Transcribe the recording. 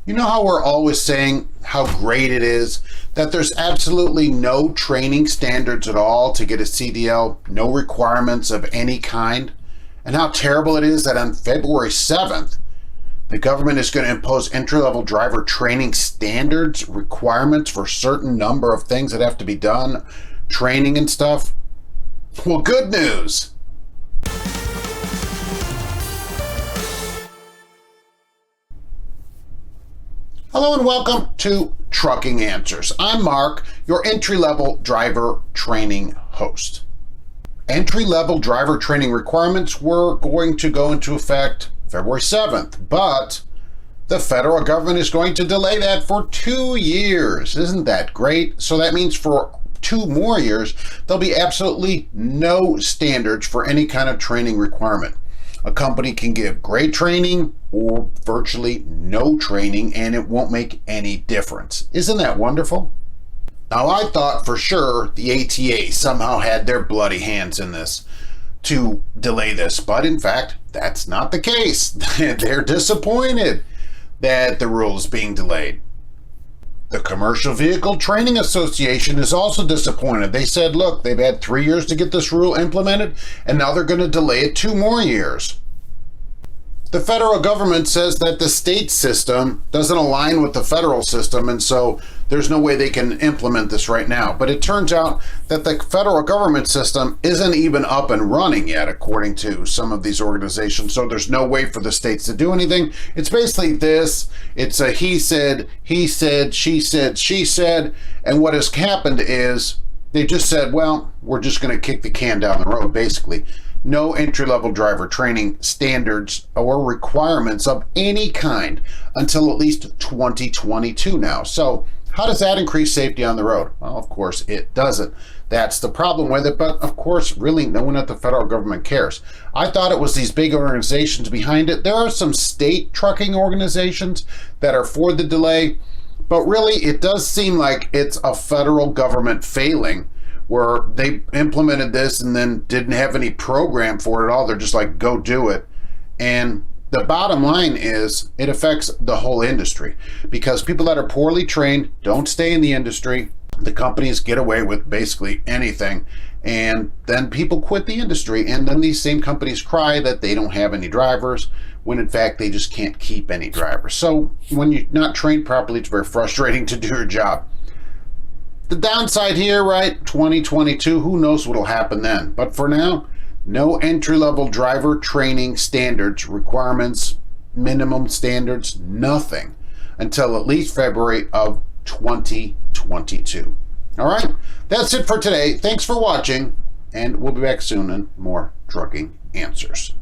You know how we're always saying how great it is that there's absolutely no training standards at all to get a CDL, no requirements of any kind, and how terrible it is that on February 7th, the government is going to impose entry-level driver training standards, requirements for a certain number of things that have to be done, training and stuff? Well, good news. Hello and welcome to Trucking Answers. I'm Mark, your entry-level driver training host. Entry-level driver training requirements were going to go into effect February 7th, but the federal government is going to delay that for 2 years. Isn't that great? So that means for 2 more years, there'll be absolutely no standards for any kind of training requirement. A company can give great training or virtually no training, and it won't make any difference. Isn't that wonderful? Now, I thought for sure the ATA somehow had their bloody hands in this to delay this, but in fact, that's not the case. They're disappointed that the rule is being delayed. The Commercial Vehicle Training Association is also disappointed. They said, look, they've had 3 years to get this rule implemented, and now they're going to delay it 2 more years. The federal government says that the state system doesn't align with the federal system, and so there's no way they can implement this right now. But it turns out that the federal government system isn't even up and running yet, according to some of these organizations. So there's no way for the states to do anything. It's basically this. It's a he said, she said. And what has happened is they just said, well, we're just going to kick the can down the road, basically. No entry-level driver training standards or requirements of any kind until at least 2022 now. So how does that increase safety on the road? Well, of course, it doesn't. That's the problem with it. But of course, really, no one at the federal government cares. I thought it was these big organizations behind it. There are some state trucking organizations that are for the delay, but really, it does seem like it's a federal government failing, where they implemented this and then didn't have any program for it at all. They're just like, go do it. And the bottom line is it affects the whole industry, because people that are poorly trained don't stay in the industry. The companies get away with basically anything, and then people quit the industry, and then these same companies cry that they don't have any drivers, when in fact they just can't keep any drivers. So when you're not trained properly, it's very frustrating to do your job. The downside here, right, 2022, who knows what'll happen then. But for now, no entry-level driver training standards, requirements, minimum standards, nothing until at least February of 2022. All right, that's it for today. Thanks for watching, and we'll be back soon in more Trucking Answers.